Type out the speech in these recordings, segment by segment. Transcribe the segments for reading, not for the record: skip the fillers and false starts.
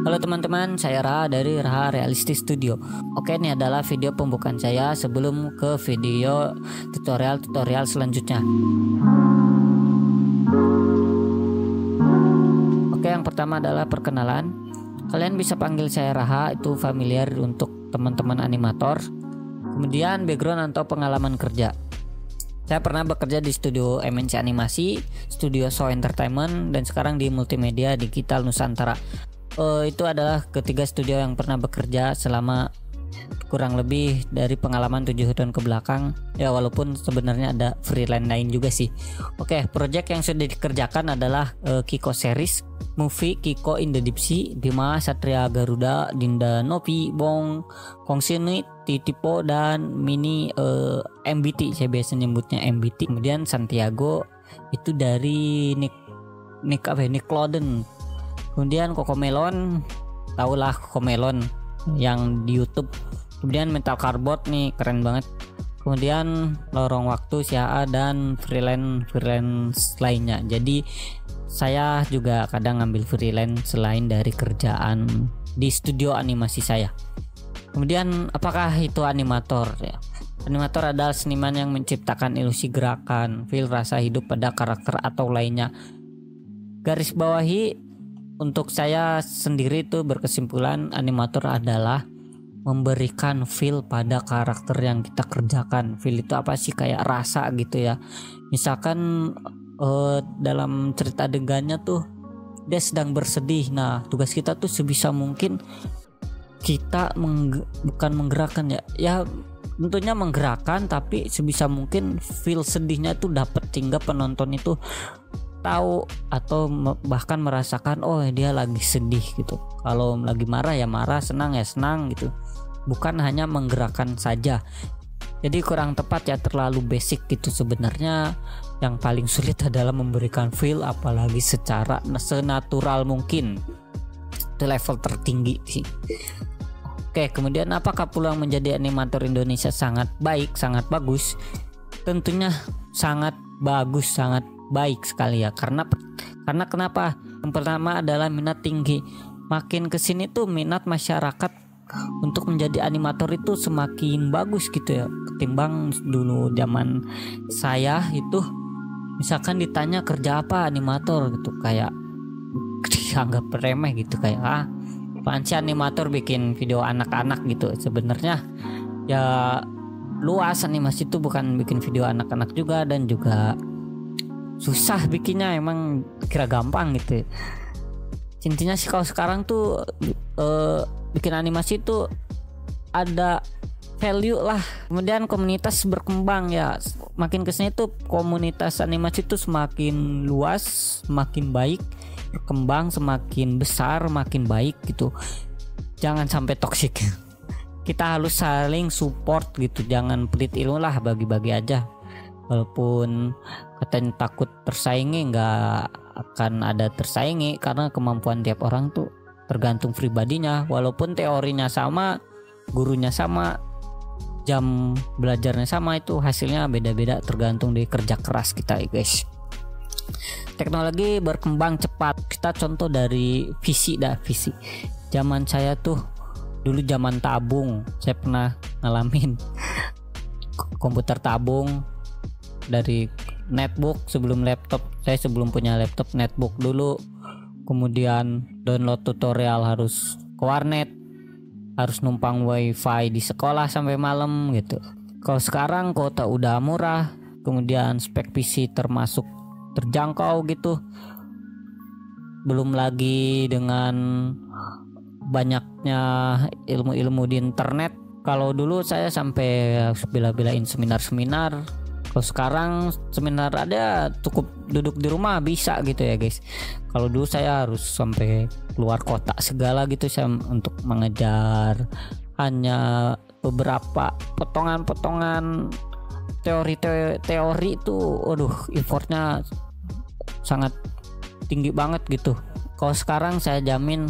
Halo teman-teman, saya Raha dari Raha Realistic Studio. Oke, ini adalah video pembukaan saya sebelum ke video tutorial selanjutnya. Oke, yang pertama adalah perkenalan. Kalian bisa panggil saya Raha, itu familiar untuk teman-teman animator. Kemudian background atau pengalaman kerja. Saya pernah bekerja di studio MNC Animasi, studio Show Entertainment, dan sekarang di Multimedia Digital Nusantara. Itu adalah ketiga studio yang pernah bekerja selama kurang lebih dari pengalaman 7 tahun ke belakang ya, walaupun sebenarnya ada freelance lain juga sih. Oke, project yang sudah dikerjakan adalah Kiko series, movie Kiko in the Deep Sea, Bima Satria Garuda, Dinda Novi, Bong, Kongsinit, Titipo, dan mini MBT, saya biasa nyebutnya MBT. Kemudian Santiago itu dari Nickelodeon. Kemudian Cocomelon, tahulah Cocomelon yang di YouTube. Kemudian Mental Cardboard nih, keren banget. Kemudian Lorong Waktu, Sia, dan freelance lainnya. Jadi saya juga kadang ngambil freelance selain dari kerjaan di studio animasi saya. Kemudian apakah itu animator ya? Animator adalah seniman yang menciptakan ilusi gerakan, feel, rasa hidup pada karakter atau lainnya. Garis bawahi, untuk saya sendiri itu berkesimpulan animator adalah memberikan feel pada karakter yang kita kerjakan. Feel itu apa sih? Kayak rasa gitu ya. Misalkan dalam cerita adegannya tuh dia sedang bersedih. Nah, tugas kita tuh sebisa mungkin kita bukan menggerakkan ya tentunya menggerakkan, tapi sebisa mungkin feel sedihnya tuh dapat hingga penonton itu tahu atau bahkan merasakan oh dia lagi sedih gitu. Kalau lagi marah ya marah, senang ya senang gitu. Bukan hanya menggerakkan saja. Jadi kurang tepat ya, terlalu basic gitu. Sebenarnya yang paling sulit adalah memberikan feel, apalagi secara senatural mungkin. Itu level tertinggi sih. Oke, kemudian apakah peluang menjadi animator Indonesia sangat baik, sangat bagus? Tentunya sangat bagus, sangat baik sekali ya. Karena kenapa? Yang pertama adalah minat tinggi. Makin kesini tuh minat masyarakat untuk menjadi animator itu semakin bagus gitu ya, ketimbang dulu zaman saya itu misalkan ditanya kerja apa animator gitu, kayak dianggap remeh gitu, kayak apaan sih animator bikin video anak-anak gitu. Sebenarnya ya luas, animasi itu bukan bikin video anak-anak juga, dan juga susah bikinnya, emang kira gampang gitu. Intinya sih kalau sekarang tuh bikin animasi itu ada value lah. Kemudian komunitas berkembang ya, makin kesini tuh komunitas animasi itu semakin luas, semakin baik, berkembang, semakin besar, makin baik gitu. Jangan sampai toksik. Kita harus saling support gitu, jangan pelit ilmu lah, bagi-bagi aja. Walaupun katanya takut tersaingi, nggak akan ada tersaingi karena kemampuan tiap orang tuh tergantung pribadinya. Walaupun teorinya sama, gurunya sama, jam belajarnya sama, itu hasilnya beda-beda tergantung dari kerja keras kita ya guys. Teknologi berkembang cepat. Kita contoh dari visi. Zaman saya tuh dulu zaman tabung, saya pernah ngalamin komputer tabung dari netbook sebelum laptop. Saya sebelum punya laptop, netbook dulu. Kemudian download tutorial harus ke warnet, harus numpang wifi di sekolah sampai malam gitu. Kalau sekarang kuota udah murah, kemudian spek PC termasuk terjangkau gitu. Belum lagi dengan banyaknya ilmu-ilmu di internet. Kalau dulu saya sampai bela-belain seminar-seminar. Kalau sekarang seminar ada, cukup duduk di rumah bisa gitu ya guys. Kalau dulu saya harus sampai keluar kota segala gitu saya untuk mengejar hanya beberapa potongan-potongan teori itu. Aduh, effortnya sangat tinggi banget gitu. Kalau sekarang saya jamin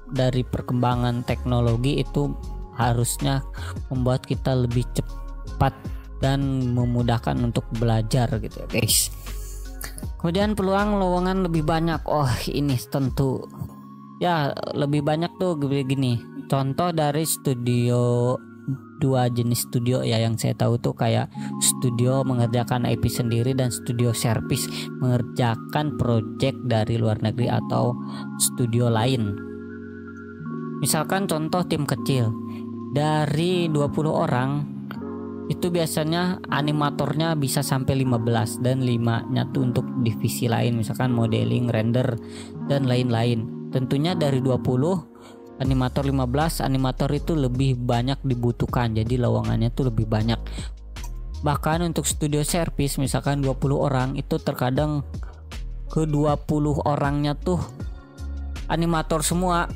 dari perkembangan teknologi itu harusnya membuat kita lebih cepat dan memudahkan untuk belajar gitu ya guys. Kemudian peluang lowongan lebih banyak. Oh, ini tentu ya lebih banyak tuh gini. Contoh dari studio, dua jenis studio ya yang saya tahu tuh, kayak studio mengerjakan IP sendiri dan studio service mengerjakan project dari luar negeri atau studio lain. Misalkan contoh tim kecil dari 20 orang itu biasanya animatornya bisa sampai 15 dan 5-nya tuh untuk divisi lain, misalkan modeling, render dan lain-lain. Tentunya dari 20 animator 15 animator itu lebih banyak dibutuhkan, jadi lowongannya tuh lebih banyak. Bahkan untuk studio service misalkan 20 orang itu terkadang ke 20 orangnya tuh animator semua.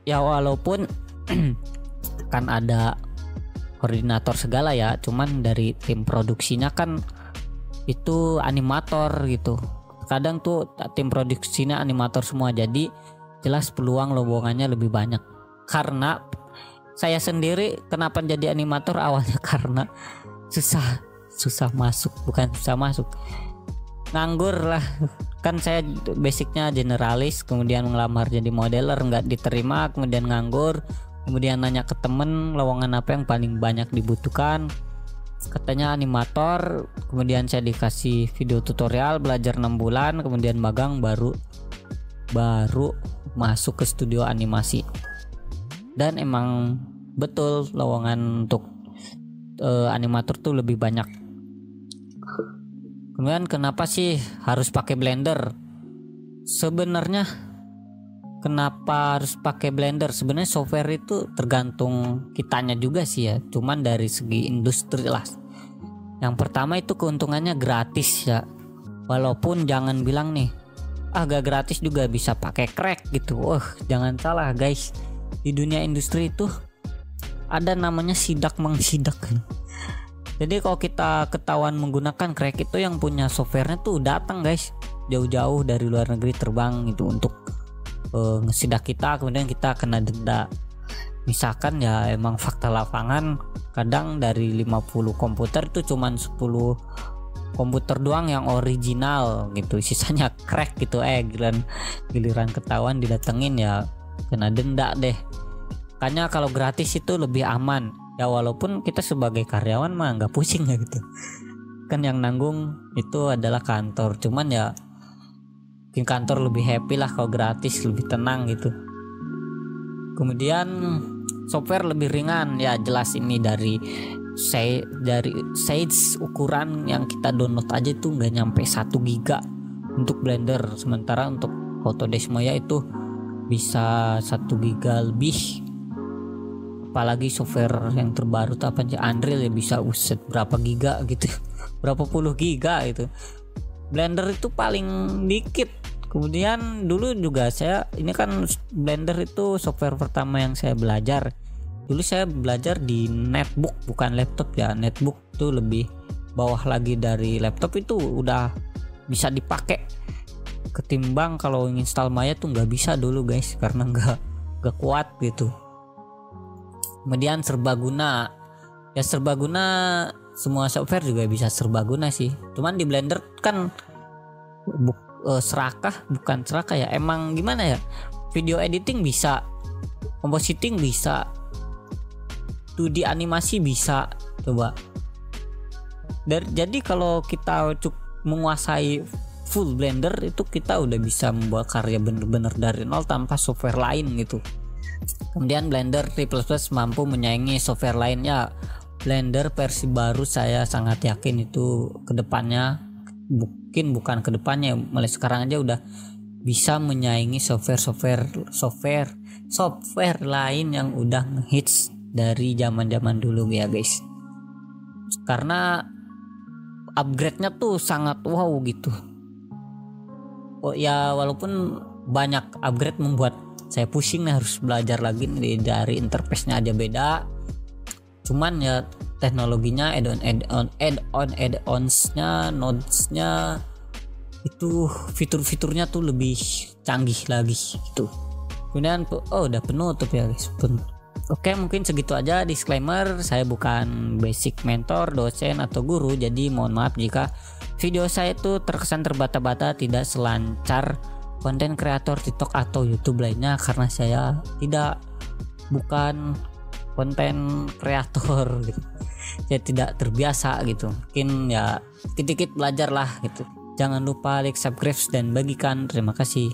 Ya walaupun kan ada koordinator segala ya, cuman dari tim produksinya kan itu animator gitu. Kadang tuh tim produksinya animator semua, jadi jelas peluang lowongannya lebih banyak. Karena saya sendiri kenapa jadi animator awalnya karena susah masuk, bukan susah masuk, nganggur lah. Kan saya basicnya generalis, kemudian ngelamar jadi modeler nggak diterima, kemudian nganggur. Kemudian nanya ke temen lowongan apa yang paling banyak dibutuhkan, katanya animator. Kemudian saya dikasih video tutorial, belajar 6 bulan, kemudian magang, baru masuk ke studio animasi. Dan emang betul lowongan untuk animator tuh lebih banyak. Kemudian kenapa sih harus pakai Blender? Sebenarnya kenapa harus pakai Blender? Sebenarnya software itu tergantung kitanya juga sih ya. Cuman dari segi industri lah. Yang pertama itu keuntungannya gratis ya. Walaupun jangan bilang nih, gak gratis juga bisa pakai crack gitu. Jangan salah guys. Di dunia industri itu ada namanya sidak mengsidak. Jadi kalau kita ketahuan menggunakan crack itu, yang punya softwarenya tuh datang guys, jauh-jauh dari luar negeri terbang itu untuk ngesidak kita, kemudian kita kena denda. Misalkan ya emang fakta lapangan, kadang dari 50 komputer itu cuman 10 komputer doang yang original gitu, sisanya crack gitu. Giliran ketahuan didatengin ya kena denda deh. Makanya kalau gratis itu lebih aman ya, walaupun kita sebagai karyawan mah nggak pusing ya gitu kan, yang nanggung itu adalah kantor. Cuman ya mungkin kantor lebih happy lah kalau gratis, lebih tenang gitu. Kemudian software lebih ringan ya, jelas ini dari size ukuran yang kita download aja itu nggak nyampe 1 giga untuk Blender, sementara untuk Autodesk Maya itu bisa 1 giga lebih. Apalagi software yang terbaru tuh apa aja, Unreal ya bisa berapa giga gitu berapa puluh giga itu. Blender itu paling dikit. Kemudian dulu juga saya, ini kan Blender itu software pertama yang saya belajar. Dulu saya belajar di netbook bukan laptop ya. Netbook tuh lebih bawah lagi dari laptop, itu udah bisa dipakai. Ketimbang kalau install Maya tuh nggak bisa dulu guys, karena nggak kuat gitu. Kemudian serbaguna ya, serbaguna semua software juga bisa serbaguna sih. Cuman di Blender kan bukan serakah ya, emang gimana ya, video editing bisa, compositing bisa, 2D animasi bisa. Coba jadi kalau kita menguasai full Blender itu kita udah bisa membuat karya bener-bener dari nol tanpa software lain gitu. Kemudian Blender 3++ mampu menyaingi software lainnya. Blender versi baru saya sangat yakin itu kedepannya, mungkin bukan kedepannya, mulai sekarang aja udah bisa menyaingi software lain yang udah ngehits dari zaman dulu ya guys. Karena upgrade-nya tuh sangat wow gitu. Ya walaupun banyak upgrade membuat saya pusing nih, harus belajar lagi nih, dari interface-nya aja beda. Cuman ya teknologinya, add-ons-nya, nodes-nya itu fitur-fiturnya tuh lebih canggih lagi gitu. Kemudian udah penutup ya guys, Oke, mungkin segitu aja disclaimer. Saya bukan basic mentor, dosen atau guru, jadi mohon maaf jika video saya itu terkesan terbata-bata, tidak selancar konten kreator TikTok atau YouTube lainnya, karena saya bukan konten kreator gitu. Saya tidak terbiasa gitu. Mungkin ya dikit-dikit belajar lah gitu. Jangan lupa like, subscribe dan bagikan. Terima kasih.